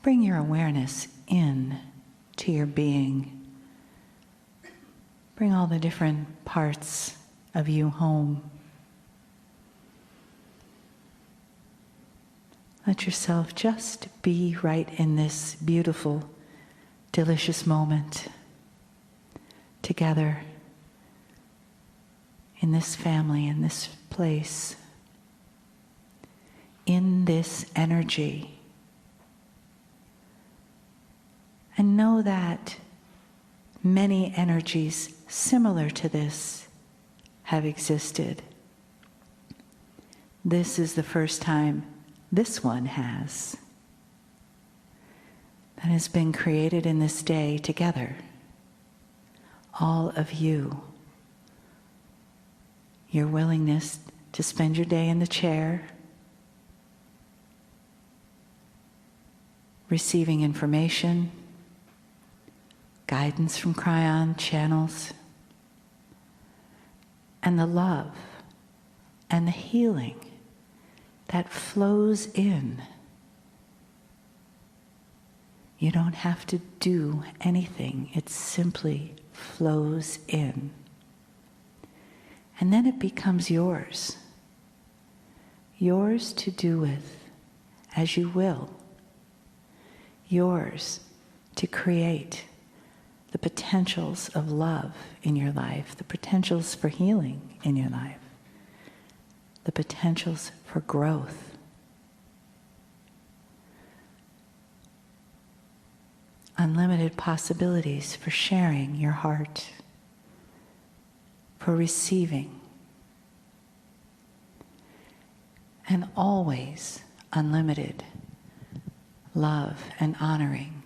Bring your awareness in to your being. Bring all the different parts of you home. Let yourself just be right in this beautiful, delicious moment together in this family, in this place, in this energy. And know that many energies similar to this have existed. This is the first time this one has. That has been created in this day together. All of you. Your willingness to spend your day in the chair, receiving information, guidance from Kryon channels, and the love and the healing that flows in. You don't have to do anything. It simply flows in. And then it becomes yours. Yours to do with as you will. Yours to create the potentials of love in your life, the potentials for healing in your life, the potentials for growth. Unlimited possibilities for sharing your heart, for receiving, and always unlimited love and honoring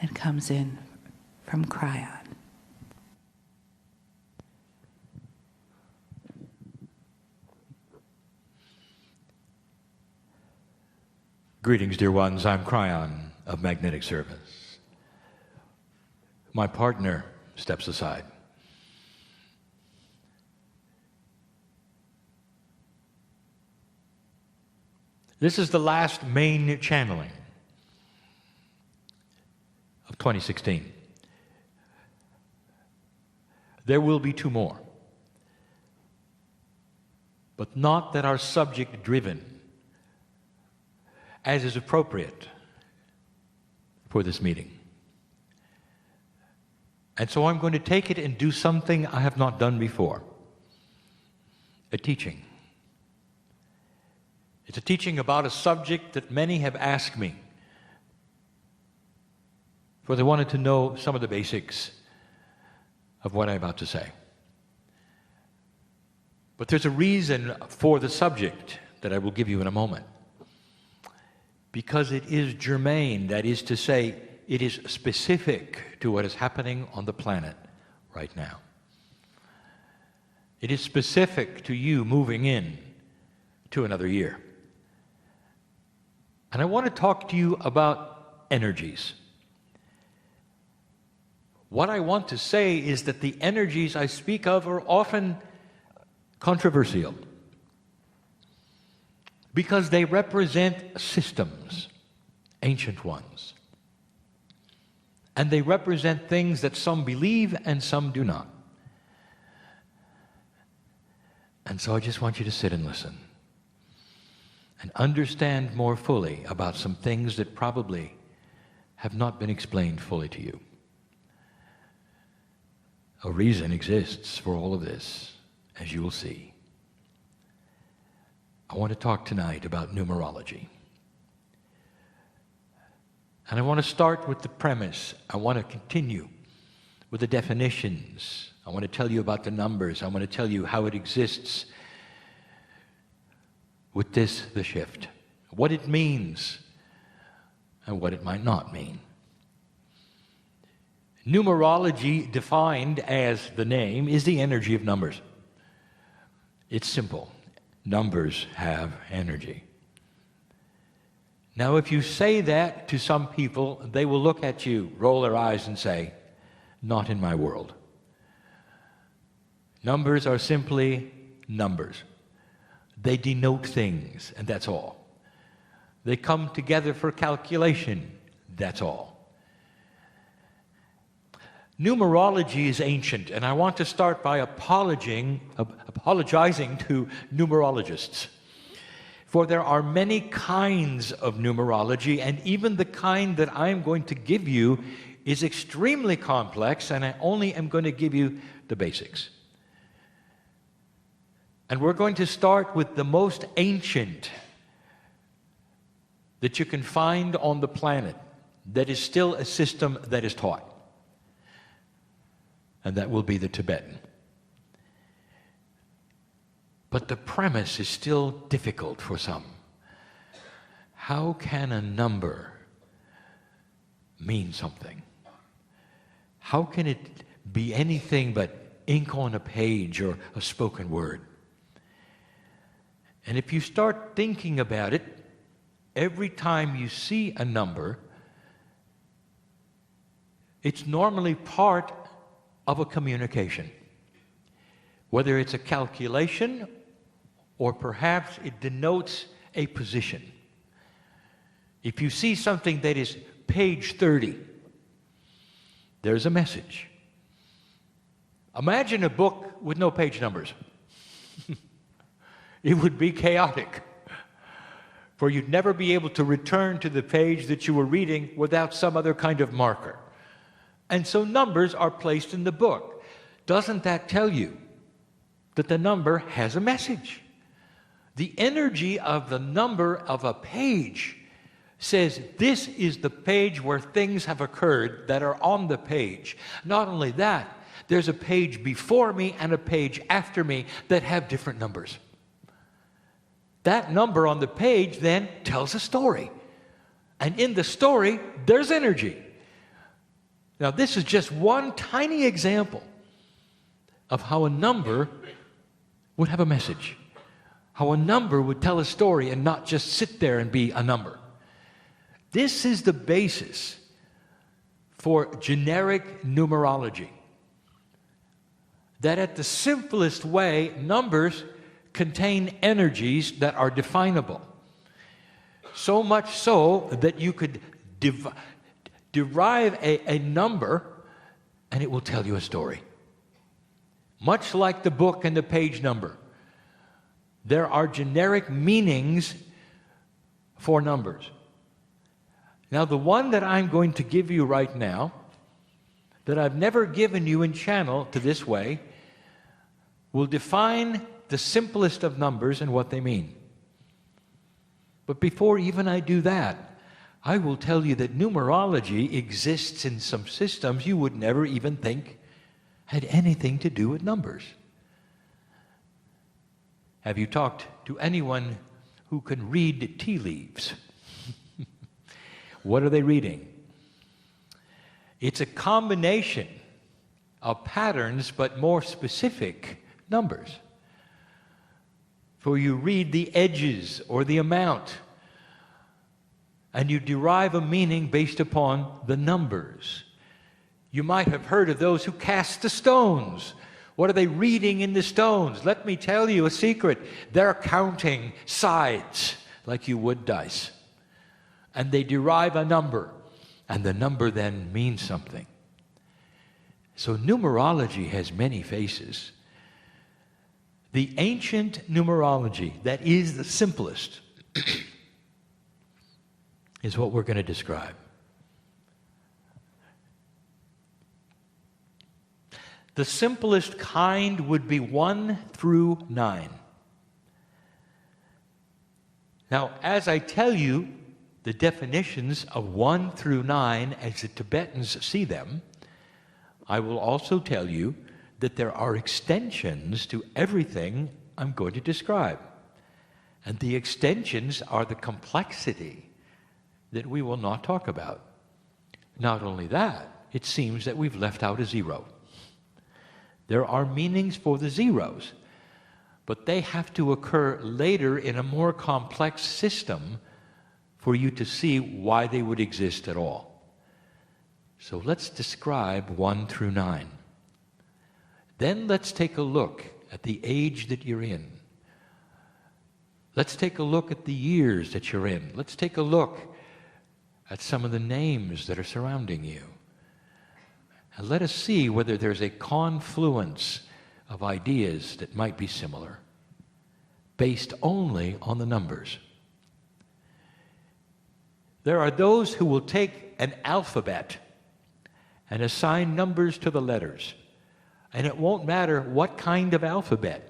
that comes in from Kryon. Greetings, dear ones. I'm Kryon of Magnetic Service. My partner steps aside. This is the last main channeling of 2016. There will be 2 more, but not that are subject-driven, as is appropriate for this meeting. And so I'm going to take it and do something I have not done before, a teaching. It's a teaching about a subject that many have asked me, for they wanted to know some of the basics of what I'm about to say. But there's a reason for the subject that I will give you in a moment. Because it is germane, that is to say, it is specific to what is happening on the planet right now. It is specific to you moving in to another year. And I want to talk to you about energies. What I want to say is that the energies I speak of are often controversial because they represent systems, ancient ones. And they represent things that some believe and some do not. And so I just want you to sit and listen and understand more fully about some things that probably have not been explained fully to you. A reason exists for all of this, as you will see. I want to talk tonight about numerology. And I want to start with the premise. I want to continue with the definitions. I want to tell you about the numbers. I want to tell you how it exists with this, the shift, what it means and what it might not mean. Numerology, defined as the name, is the energy of numbers. It's simple. Numbers have energy. Now, if you say that to some people, they will look at you, roll their eyes and say, "Not in my world." Numbers are simply numbers. They denote things, and that's all. They come together for calculation. That's all. Numerology is ancient, and I want to start by apologizing to numerologists. For there are many kinds of numerology, and even the kind that I'm going to give you is extremely complex, and I only am going to give you the basics. And we're going to start with the most ancient that you can find on the planet, that is still a system that is taught. And that will be the Tibetan. But the premise is still difficult for some. How can a number mean something? How can it be anything but ink on a page or a spoken word? And if you start thinking about it, every time you see a number, it's normally part of a communication. Whether it's a calculation or perhaps it denotes a position. If you see something that is page 30, there's a message. Imagine a book with no page numbers. It would be chaotic. For you'd never be able to return to the page that you were reading without some other kind of marker. And so numbers are placed in the book. Doesn't that tell you that the number has a message? The energy of the number of a page says this is the page where things have occurred that are on the page. Not only that, there's a page before me and a page after me that have different numbers. That number on the page then tells a story. And in the story, there's energy. Now, this is just one tiny example of how a number would have a message. How a number would tell a story and not just sit there and be a number. This is the basis for generic numerology. That at the simplest way, numbers contain energies that are definable. So much so that you could derive a number and it will tell you a story. Much like the book and the page number. There are generic meanings for numbers. Now, the one that I'm going to give you right now, that I've never given you in channel to this way, will define the simplest of numbers and what they mean. But before even I do that, I will tell you that numerology exists in some systems you would never even think had anything to do with numbers. Have you talked to anyone who can read tea leaves? What are they reading? It's a combination of patterns, but more specific numbers. For you read the edges or the amount, and you derive a meaning based upon the numbers. You might have heard of those who cast the stones. What are they reading in the stones? Let me tell you a secret. They're counting sides like you would dice. And they derive a number, and the number then means something. So numerology has many faces. The ancient numerology, that is the simplest, is what we're going to describe. The simplest kind would be 1 through 9. Now, as I tell you the definitions of 1 through 9 as the Tibetans see them, I will also tell you that there are extensions to everything I'm going to describe. And the extensions are the complexity that we will not talk about. Not only that, it seems that we've left out a 0. There are meanings for the zeros, but they have to occur later in a more complex system for you to see why they would exist at all. So let's describe 1 through 9. Then let's take a look at the age that you're in. Let's take a look at the years that you're in. Let's take a look at some of the names that are surrounding you. And let us see whether there's a confluence of ideas that might be similar, based only on the numbers. There are those who will take an alphabet and assign numbers to the letters. And it won't matter what kind of alphabet,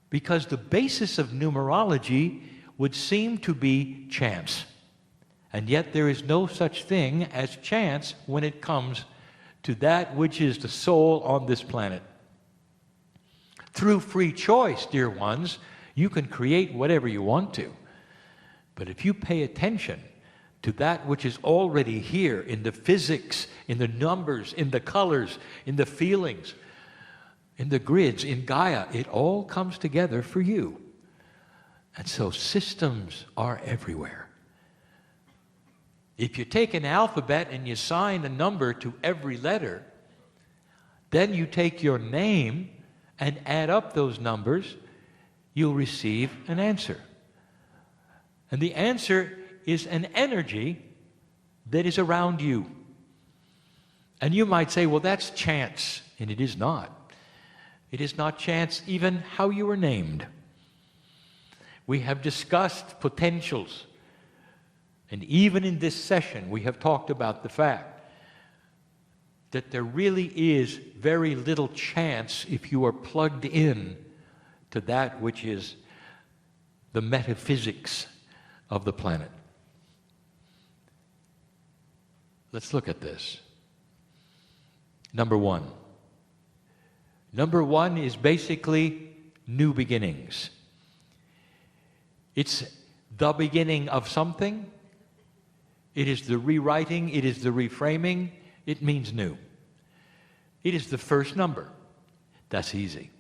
because the basis of numerology would seem to be chance. And yet there is no such thing as chance when it comes to that which is the soul on this planet. Through free choice, dear ones, you can create whatever you want to. But if you pay attention to that which is already here in the physics, in the numbers, in the colors, in the feelings, in the grids, in Gaia, it all comes together for you. And so systems are everywhere. If you take an alphabet and you assign a number to every letter, then you take your name and add up those numbers, you'll receive an answer. And the answer is an energy that is around you. And you might say, well, that's chance. And it is not. It is not chance even how you were named. We have discussed potentials. And even in this session, we have talked about the fact that there really is very little chance if you are plugged in to that which is the metaphysics of the planet. Let's look at this. Number one. Number one is basically new beginnings. It's the beginning of something. It is the rewriting. It is the reframing. It means new. It is the first number. That's easy.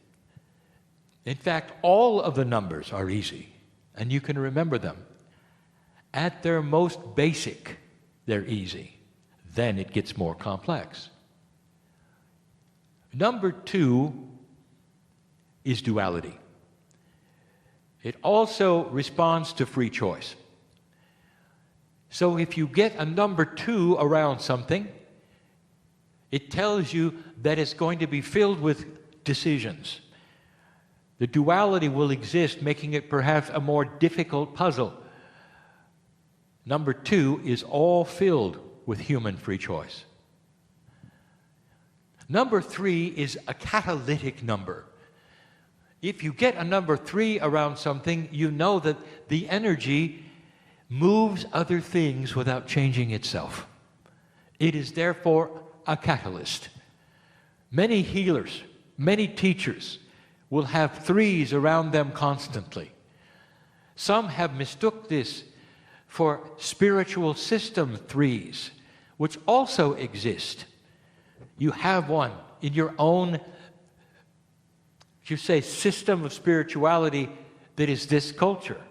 In fact, all of the numbers are easy, and you can remember them. At their most basic, they're easy. Then it gets more complex. Number two is duality. It also responds to free choice. So if you get a number 2 around something, it tells you that it's going to be filled with decisions. The duality will exist, making it perhaps a more difficult puzzle. Number 2 is all filled with human free choice. Number 3 is a catalytic number. If you get a number 3 around something, you know that the energy moves other things without changing itself. It is therefore a catalyst. Many healers, many teachers will have 3s around them constantly. Some have mistook this for spiritual system 3s, which also exist. You have one in your own, you say, system of spirituality that is this culture.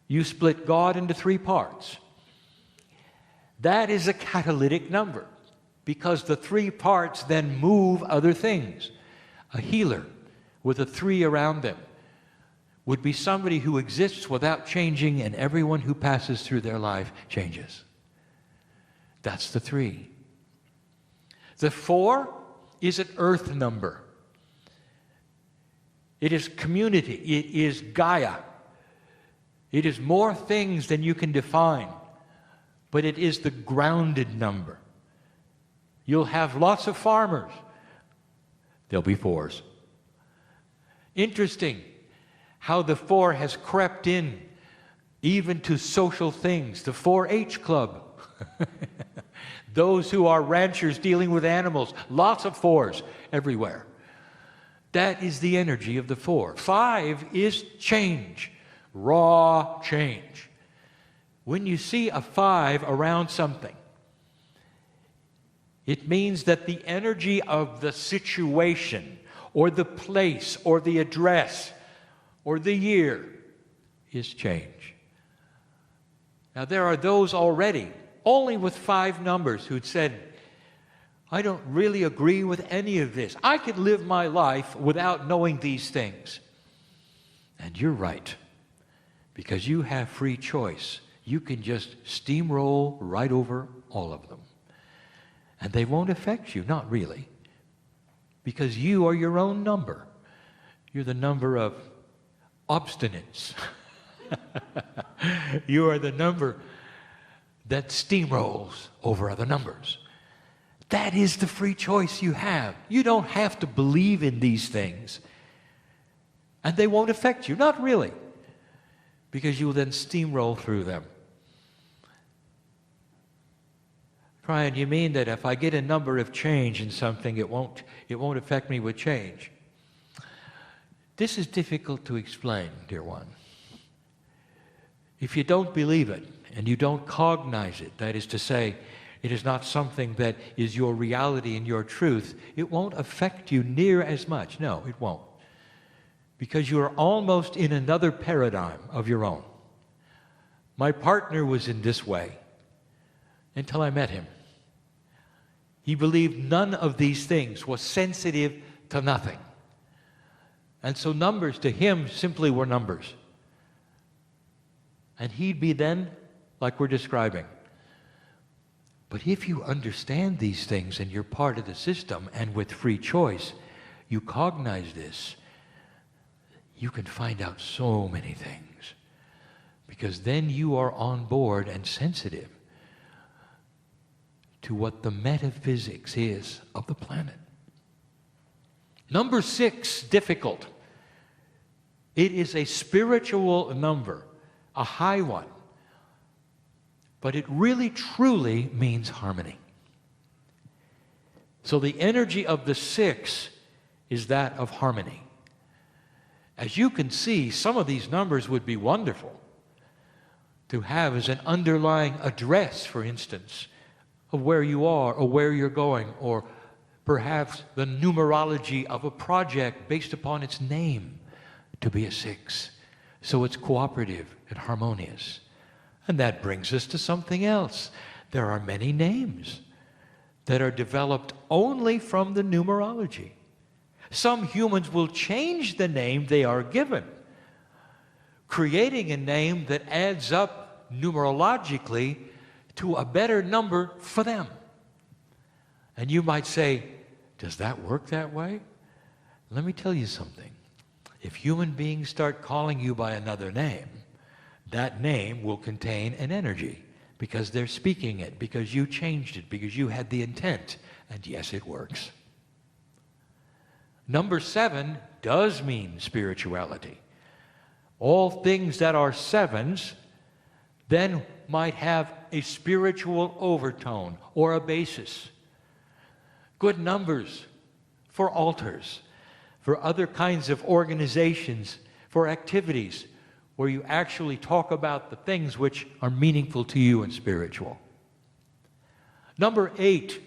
You split God into 3 parts. That is a catalytic number, because the 3 parts then move other things. A healer with a 3 around them would be somebody who exists without changing, and everyone who passes through their life changes. That's the 3. The 4 is an earth number. It is community. It is Gaia. It is more things than you can define, but it is the grounded number. You'll have lots of farmers. There'll be 4s. Interesting how the 4 has crept in even to social things. The 4-H club. Those who are ranchers dealing with animals. Lots of 4s everywhere. That is the energy of the 4. 5 is change. Raw change. When you see a 5 around something, it means that the energy of the situation or the place or the address or the year is change. Now there are those already, only with 5 numbers, who'd said, I don't really agree with any of this. I could live my life without knowing these things. And you're right. because you have free choice. You can just steamroll right over all of them. And they won't affect you, not really, because you are your own number. You're the number of obstinance. You are the number that steamrolls over other numbers. That is the free choice you have. You don't have to believe in these things. And they won't affect you, not really, because you will then steamroll through them. Kryon, you mean that if I get a number of change in something, it won't affect me with change? This is difficult to explain, dear one. If you don't believe it and you don't cognize it, that is to say, it is not something that is your reality and your truth, it won't affect you near as much. No, it won't. Because you are almost in another paradigm of your own. My partner was in this way until I met him. He believed none of these things, was sensitive to nothing. And so numbers to him simply were numbers. And he'd be then like we're describing. But if you understand these things and you're part of the system and with free choice, you cognize this, you can find out so many things. Because then you are on board and sensitive to what the metaphysics is of the planet. Number 6, difficult. It is a spiritual number, a high one. But it really, truly means harmony. So the energy of the 6 is that of harmony. As you can see, some of these numbers would be wonderful to have as an underlying address, for instance, of where you are or where you're going, or perhaps the numerology of a project based upon its name to be a 6. So it's cooperative and harmonious. And that brings us to something else. There are many names that are developed only from the numerology. Some humans will change the name they are given, creating a name that adds up numerologically to a better number for them. And you might say, does that work that way? Let me tell you something. If human beings start calling you by another name, that name will contain an energy because they're speaking it, because you changed it, because you had the intent. And yes, it works. Number 7 does mean spirituality. All things that are 7s then might have a spiritual overtone or a basis. Good numbers for altars, for other kinds of organizations, for activities where you actually talk about the things which are meaningful to you and spiritual. Number 8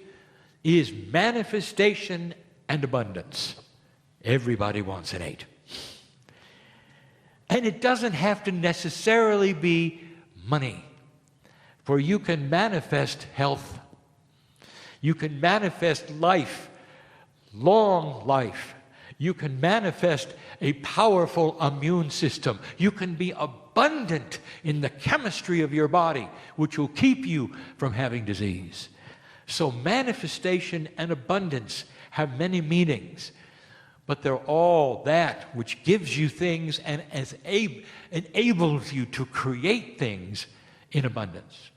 is manifestation and abundance. Everybody wants an 8. And it doesn't have to necessarily be money, for you can manifest health. You can manifest life, long life. You can manifest a powerful immune system. You can be abundant in the chemistry of your body, which will keep you from having disease. So manifestation and abundance have many meanings, but they're all that which gives you things and enables you to create things in abundance.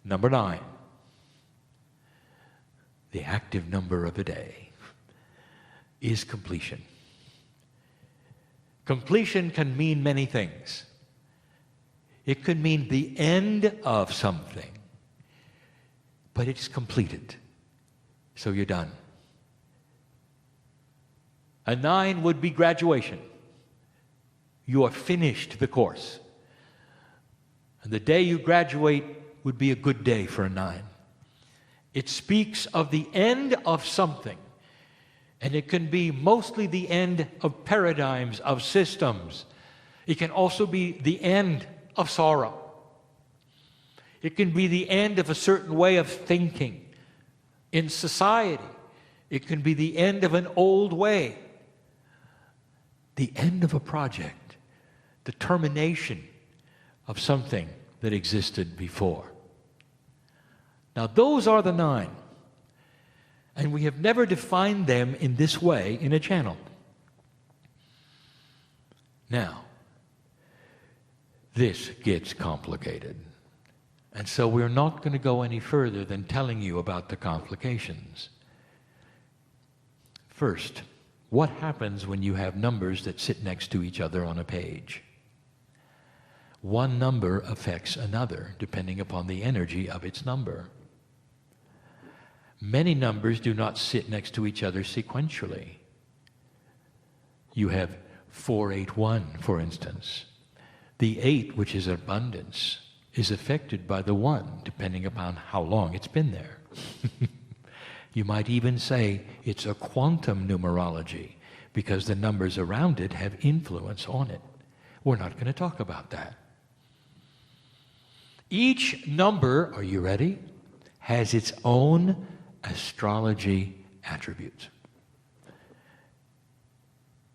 Number 9, the active number of the day, is completion. Completion can mean many things. It could mean the end of something, but it's completed. So you're done. A 9 would be graduation. You are finished the course. And the day you graduate would be a good day for a 9. It speaks of the end of something. And it can be mostly the end of paradigms, of systems. It can also be the end of sorrow. It can be the end of a certain way of thinking in society. It can be the end of an old way. The end of a project. the termination of something that existed before. Now, those are the 9. And we have never defined them in this way in a channel. Now, this gets complicated. And so we're not going to go any further than telling you about the complications. First, what happens when you have numbers that sit next to each other on a page? One number affects another depending upon the energy of its number. Many numbers do not sit next to each other sequentially. You have 481, for instance. The 8, which is abundance, is affected by the 1, depending upon how long it's been there. You might even say it's a quantum numerology, because the numbers around it have influence on it. We're not going to talk about that. Each number, are you ready, has its own astrology attributes.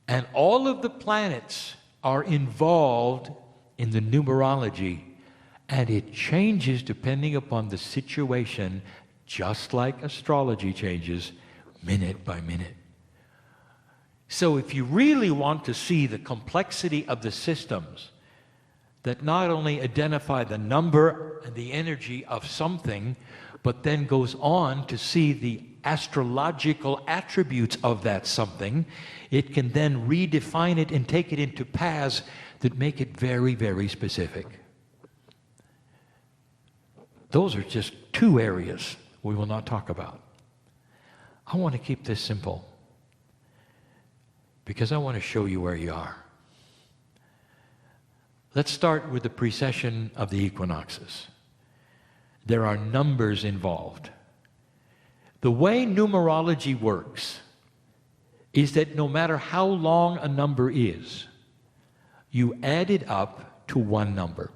And all of the planets are involved in the numerology, and it changes depending upon the situation, just like astrology changes minute by minute. So if you really want to see the complexity of the systems that not only identify the number and the energy of something, but then goes on to see the astrological attributes of that something, it can then redefine it and take it into paths that make it very, very specific. Those are just 2 areas we will not talk about. I want to keep this simple because I want to show you where you are. Let's start with the precession of the equinoxes. There are numbers involved. The way numerology works is that no matter how long a number is, you add it up to one number.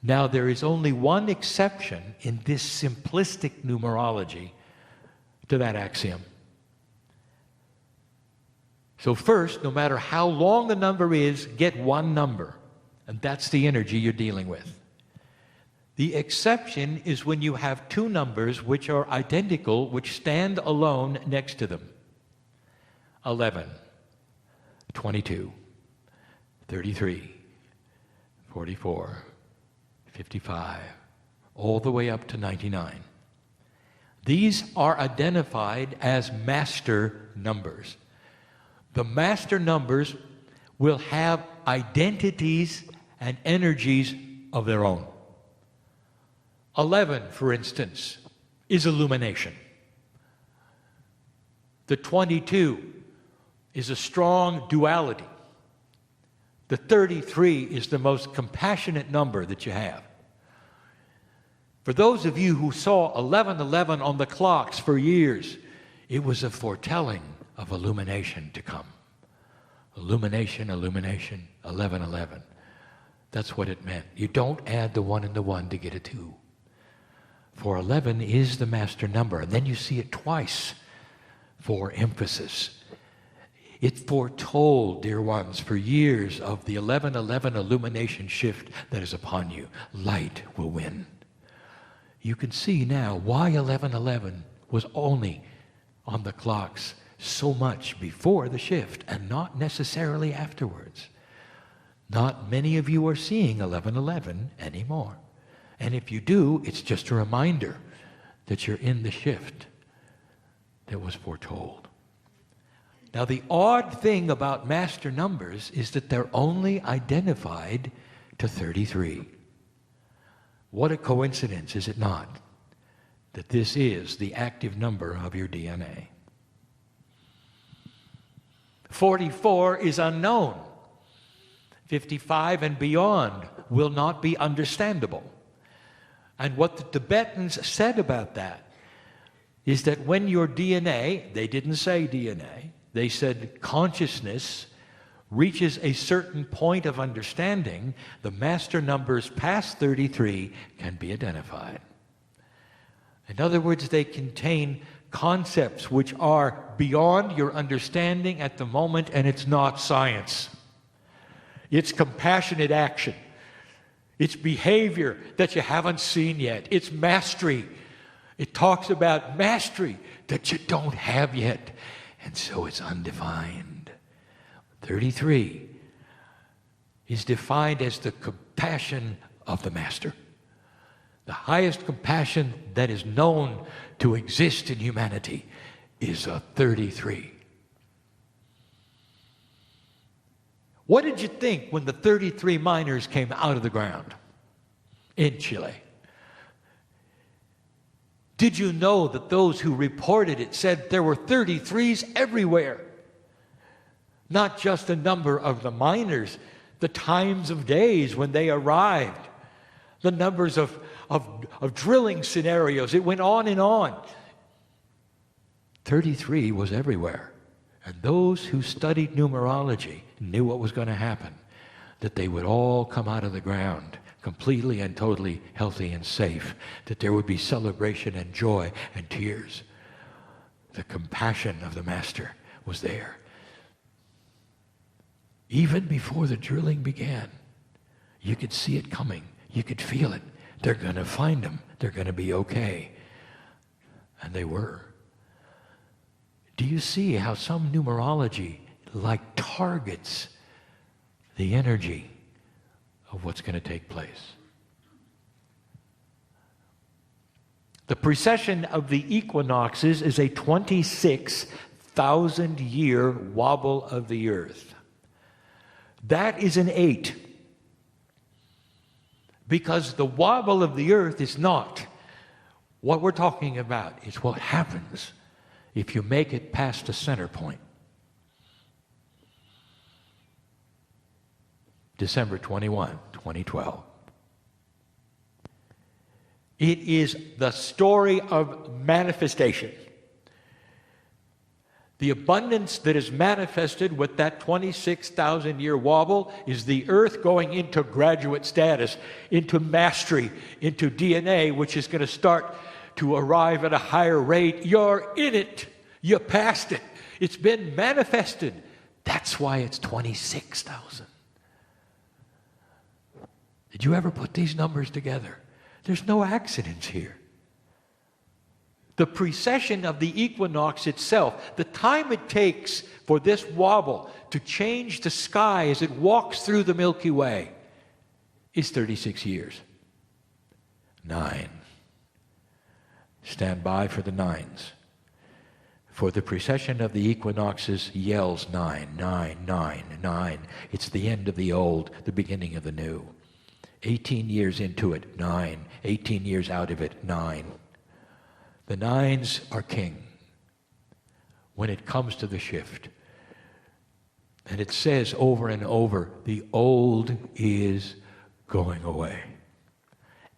Now, there is only one exception in this simplistic numerology to that axiom. So first, no matter how long the number is, get one number, and that's the energy you're dealing with. The exception is when you have 2 numbers which are identical, which stand alone next to them. 11, 22, 33, 44, 55, all the way up to 99. These are identified as master numbers. The master numbers will have identities and energies of their own. 11, for instance, is illumination. The 22 is a strong duality. The 33 is the most compassionate number that you have. For those of you who saw 1111 on the clocks for years, it was a foretelling of illumination to come. Illumination, illumination, 1111. That's what it meant. You don't add the 1 and the 1 to get a 2. For 11 is the master number, and then you see it twice for emphasis. It foretold, dear ones, for years of the 1111 illumination shift that is upon you. Light will win. You can see now why 1111 was only on the clocks so much before the shift and not necessarily afterwards. Not many of you are seeing 1111 anymore. And if you do, it's just a reminder that you're in the shift that was foretold. Now, the odd thing about master numbers is that they're only identified to 33. What a coincidence, is it not, that this is the active number of your DNA. 44 is unknown. 55 and beyond will not be understandable. And what the Tibetans said about that is that when your DNA, they didn't say DNA, they said consciousness reaches a certain point of understanding, the master numbers past 33 can be identified. In other words, they contain concepts which are beyond your understanding at the moment, and it's not science. It's compassionate action. It's behavior that you haven't seen yet. It's mastery. It talks about mastery that you don't have yet. And so it's undefined. 33 is defined as the compassion of the master. The highest compassion that is known to exist in humanity is a 33. What did you think when the 33 miners came out of the ground in Chile? Did you know that those who reported it said there were 33s everywhere? Not just the number of the miners, the times of days when they arrived, the numbers of drilling scenarios. It went on and on. 33 was everywhere. And those who studied numerology knew what was going to happen, that they would all come out of the ground completely and totally healthy and safe, that there would be celebration and joy and tears. The compassion of the master was there. Even before the drilling began, you could see it coming. You could feel it. They're going to find him. They're going to be okay. And they were. Do you see how some numerology targets the energy of what's going to take place? The precession of the equinoxes is a 26,000-year wobble of the earth. That is an 8. Because the wobble of the earth is not what we're talking about. It's what happens if you make it past the center point. December 21, 2012. It is the story of manifestation. The abundance that is manifested with that 26,000-year wobble is the earth going into graduate status, into mastery, into DNA, which is going to start to arrive at a higher rate. You're in it. You passed it. It's been manifested. That's why it's 26,000. Did you ever put these numbers together? There's no accidents here. The precession of the equinox itself, the time it takes for this wobble to change the sky as it walks through the Milky Way, is 36 years. 9. Stand by for the 9s. For the precession of the equinoxes yells 9, 9, 9, 9. It's the end of the old, the beginning of the new. 18 years into it, 9. 18 years out of it, 9. The 9s are king when it comes to the shift. And it says over and over, the old is going away.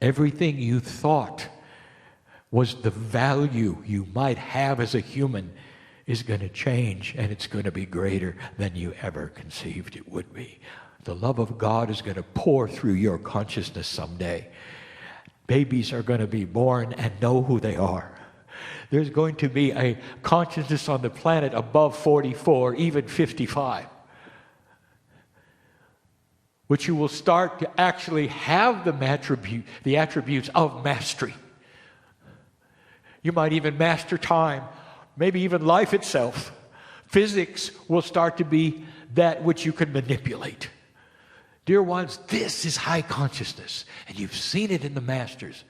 Everything you thought was the value you might have as a human is going to change, and it's going to be greater than you ever conceived it would be. The love of God is going to pour through your consciousness someday. Babies are going to be born and know who they are. There's going to be a consciousness on the planet above 44, even 55, which you will start to actually have the attributes of mastery. You might even master time, maybe even life itself. Physics will start to be that which you can manipulate. Dear ones, this is high consciousness, and you've seen it in the masters.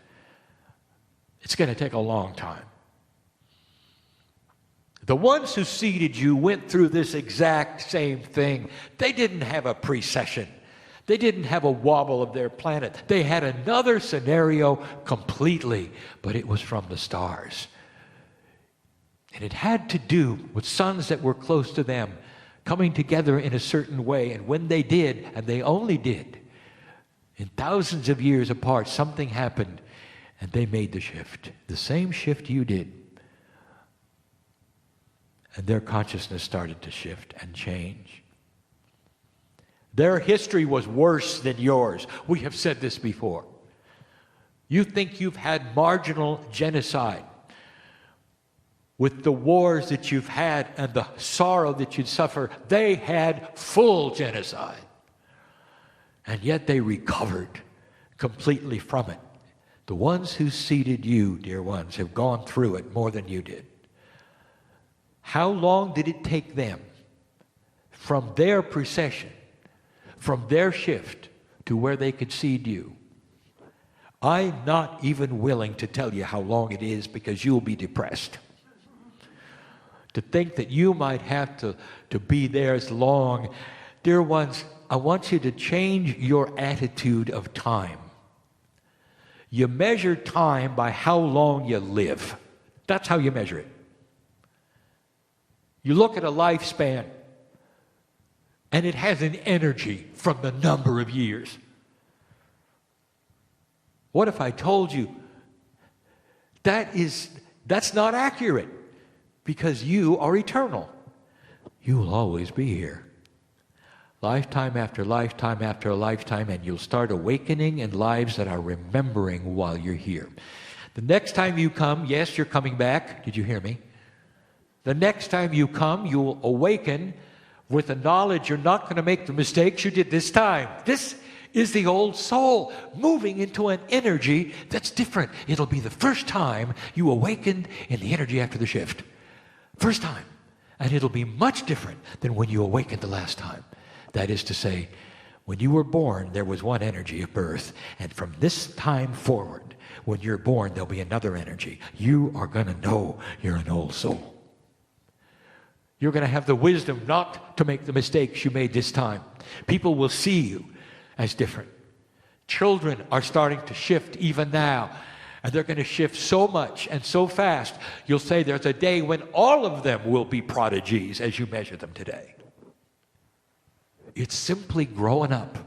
It's going to take a long time. The ones who seeded you went through this exact same thing. They didn't have a precession. They didn't have a wobble of their planet. They had another scenario completely, but it was from the stars. And it had to do with suns that were close to them coming together in a certain way. And when they did, and they only did, in thousands of years apart, something happened, and they made the shift. The same shift you did. And their consciousness started to shift and change. Their history was worse than yours. We have said this before. You think you've had marginal genocide with the wars that you've had and the sorrow that you'd suffer. They had full genocide. And yet they recovered completely from it. The ones who seeded you, dear ones, have gone through it more than you did. How long did it take them from their precession, from their shift, to where they could seed you? I'm not even willing to tell you how long it is, because you'll be depressed. To think that you might have to be there as long. Dear ones, I want you to change your attitude of time. You measure time by how long you live. That's how you measure it. You look at a lifespan, and it has an energy from the number of years. What if I told you that's not accurate, because you are eternal. You will always be here. Lifetime after lifetime after lifetime, and you'll start awakening in lives that are remembering while you're here. The next time you come, yes, you're coming back. Did you hear me? The next time you come, you'll awaken with the knowledge you're not going to make the mistakes you did this time. This is the old soul moving into an energy that's different. It'll be the first time you awakened in the energy after the shift. First time. And it'll be much different than when you awakened the last time. That is to say, when you were born, there was one energy of birth. And from this time forward, when you're born, there'll be another energy. You are going to know you're an old soul. You're going to have the wisdom not to make the mistakes you made this time. People will see you as different. Children are starting to shift even now. And they're going to shift so much and so fast, you'll say there's a day when all of them will be prodigies as you measure them today. It's simply growing up.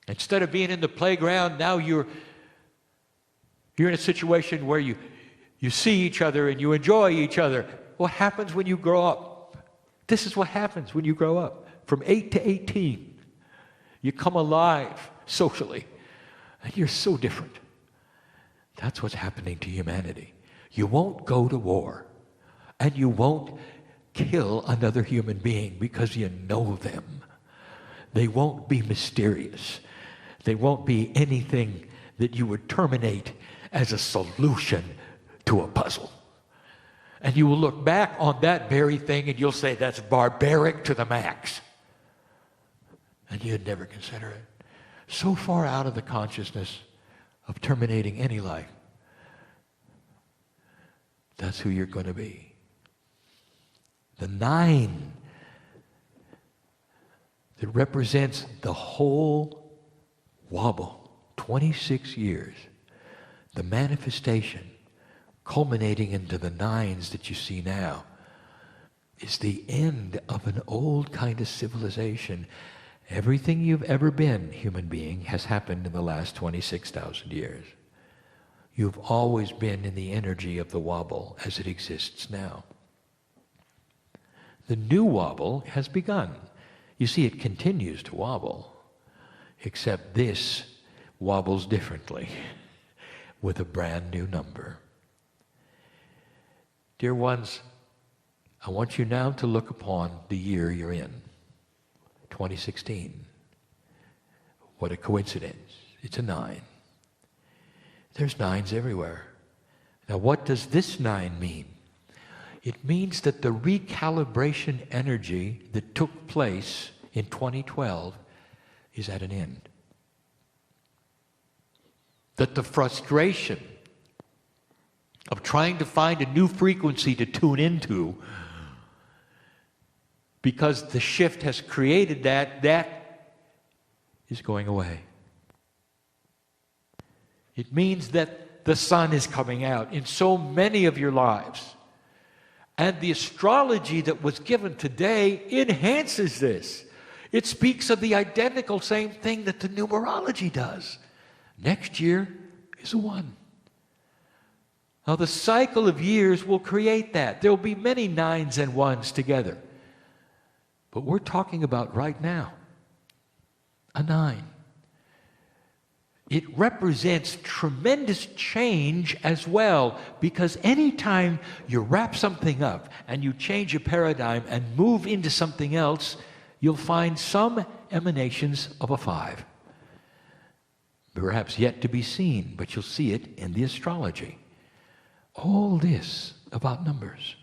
Instead of being in the playground, now you're in a situation where you see each other and you enjoy each other. What happens when you grow up? This is what happens when you grow up. From 8 to 18, you come alive socially. And you're so different. That's what's happening to humanity. You won't go to war. And you won't kill another human being because you know them. They won't be mysterious. They won't be anything that you would terminate as a solution to a puzzle. And you will look back on that very thing and you'll say, that's barbaric to the max. And you'd never consider it. So far out of the consciousness of terminating any life. That's who you're going to be. The 9 that represents the whole wobble, 26 years, the manifestation culminating into the 9s that you see now, is the end of an old kind of civilization. Everything you've ever been, human being, has happened in the last 26,000 years. You've always been in the energy of the wobble as it exists now. The new wobble has begun. You see, it continues to wobble, except this wobbles differently with a brand new number. Dear ones, I want you now to look upon the year you're in. 2016. What a coincidence. It's a 9. There's 9s everywhere. Now what does this 9 mean? It means that the recalibration energy that took place in 2012 is at an end. That the frustration of trying to find a new frequency to tune into, because the shift has created that is going away. It means that the sun is coming out in so many of your lives. And the astrology that was given today enhances this. It speaks of the identical same thing that the numerology does. Next year is a 1. Now the cycle of years will create that. There will be many 9s and 1s together. But we're talking about right now, a 9. It represents tremendous change as well, because anytime you wrap something up and you change a paradigm and move into something else, you'll find some emanations of a 5. Perhaps yet to be seen, but you'll see it in the astrology. All this about numbers.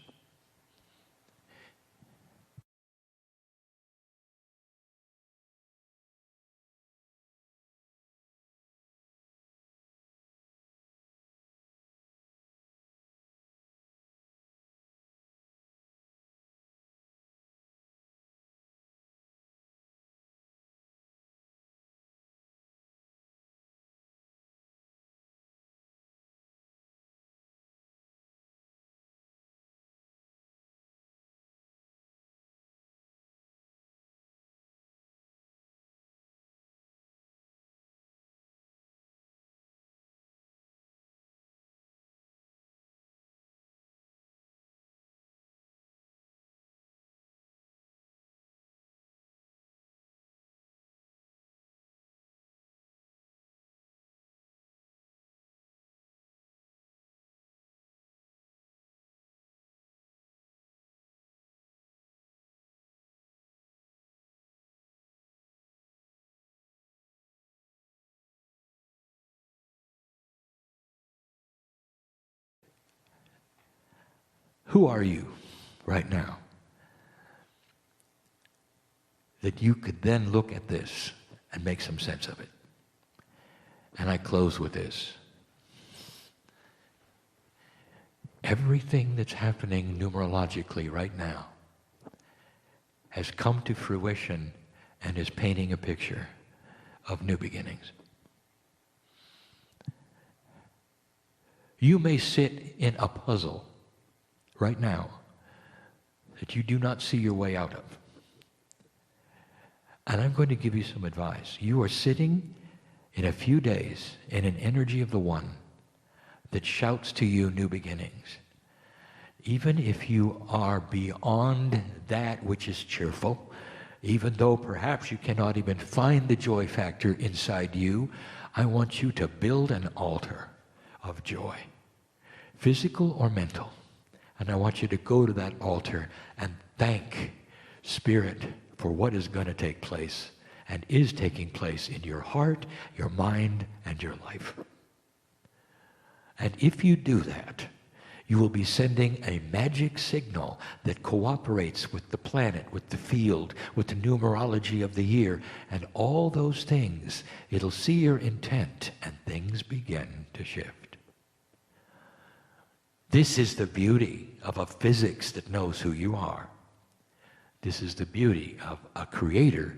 Who are you right now? That you could then look at this and make some sense of it. And I close with this. Everything that's happening numerologically right now has come to fruition and is painting a picture of new beginnings. You may sit in a puzzle right now that you do not see your way out of. And I'm going to give you some advice. You are sitting in a few days in an energy of the One that shouts to you new beginnings. Even if you are beyond that which is cheerful, even though perhaps you cannot even find the joy factor inside you, I want you to build an altar of joy, physical or mental. And I want you to go to that altar and thank Spirit for what is going to take place and is taking place in your heart, your mind, and your life. And if you do that, you will be sending a magic signal that cooperates with the planet, with the field, with the numerology of the year, and all those things. It'll see your intent, and things begin to shift. This is the beauty of a physics that knows who you are. This is the beauty of a creator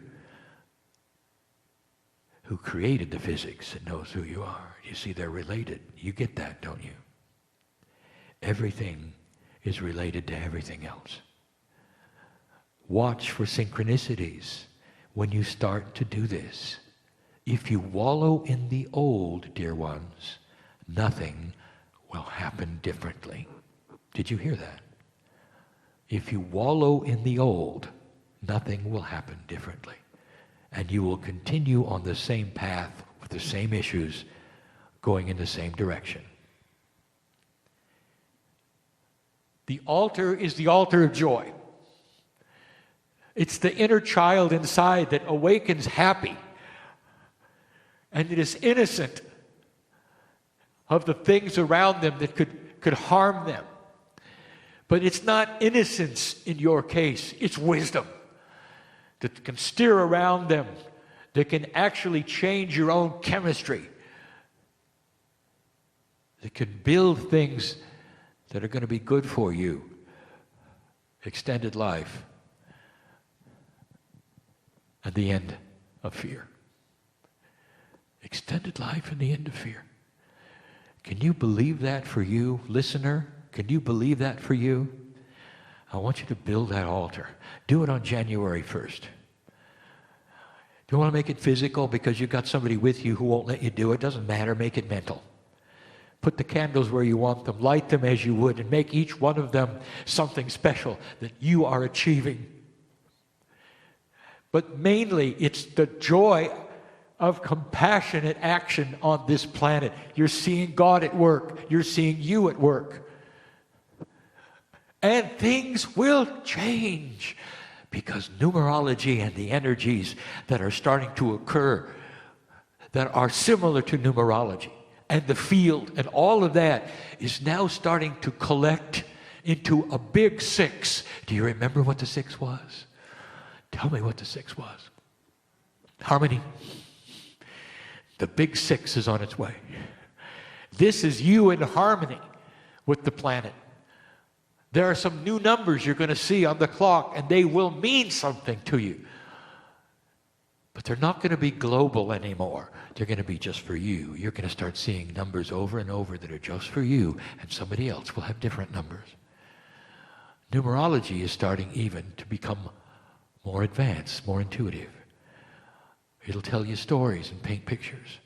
who created the physics and knows who you are. You see, they're related. You get that, don't you? Everything is related to everything else. Watch for synchronicities when you start to do this. If you wallow in the old, dear ones, nothing will happen differently. Did you hear that? If you wallow in the old, nothing will happen differently. And you will continue on the same path with the same issues, going in the same direction. The altar is the altar of joy. It's the inner child inside that awakens happy and it is innocent of the things around them that could harm them. But it's not innocence in your case, it's wisdom that can steer around them, that can actually change your own chemistry, that can build things that are going to be good for you. Extended life and the end of fear. Extended life and the end of fear. Can you believe that for you, listener? Can you believe that for you? I want you to build that altar. Do it on January 1st. Do you want to make it physical because you've got somebody with you who won't let you do it? Doesn't matter. Make it mental. Put the candles where you want them. Light them as you would and make each one of them something special that you are achieving. But mainly, it's the joy of compassionate action on this planet. You're seeing God at work. You're seeing you at work. And things will change Because numerology and the energies that are starting to occur that are similar to numerology and the field and all of that is now starting to collect into a big 6. Do you remember what the 6 was? Tell me what the 6 was. Harmony. The big 6 is on its way. This is you in harmony with the planet. There are some new numbers you're going to see on the clock, and they will mean something to you. But they're not going to be global anymore. They're going to be just for you. You're going to start seeing numbers over and over that are just for you, and somebody else will have different numbers. Numerology is starting even to become more advanced, more intuitive. It'll tell you stories and paint pictures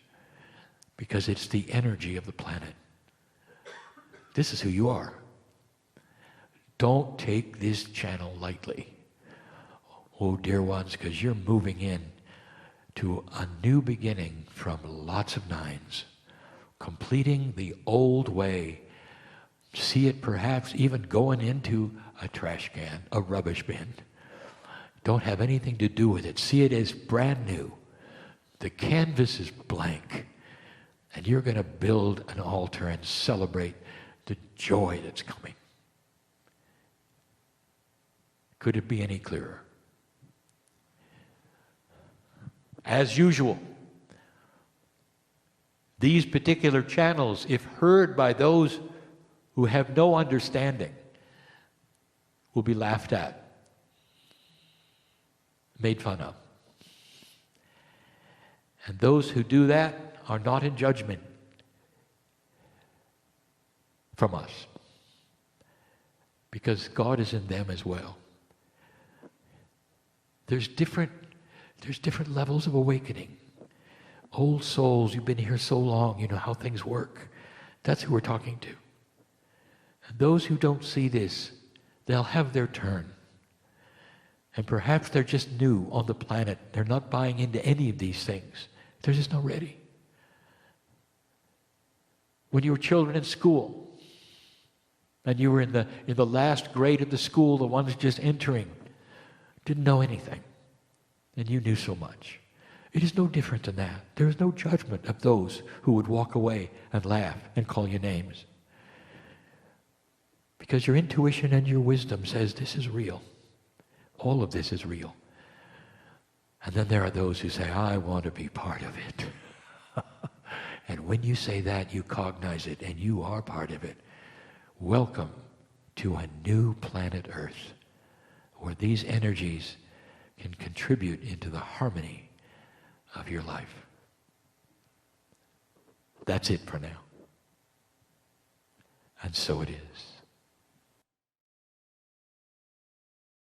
because it's the energy of the planet. This is who you are. Don't take this channel lightly, oh dear ones, because you're moving in to a new beginning from lots of 9s, completing the old way. See it perhaps even going into a trash can, a rubbish bin. Don't have anything to do with it. See it as brand new. The canvas is blank, and you're going to build an altar and celebrate the joy that's coming. Could it be any clearer? As usual, these particular channels, if heard by those who have no understanding, will be laughed at, made fun of. And those who do that are not in judgment from us, because God is in them as well. There's different levels of awakening. Old souls, you've been here so long, you know how things work. That's who we're talking to. And those who don't see this, they'll have their turn. And perhaps they're just new on the planet. They're not buying into any of these things. They're just not ready. When you were children in school, and you were in the last grade of the school, the ones just entering, didn't know anything, and you knew so much. It is no different than that. There is no judgment of those who would walk away and laugh and call you names. Because your intuition and your wisdom says this is real. All of this is real. And then there are those who say, I want to be part of it. And when you say that, you cognize it, and you are part of it. Welcome to a new planet Earth, where these energies can contribute into the harmony of your life. That's it for now. And so it is.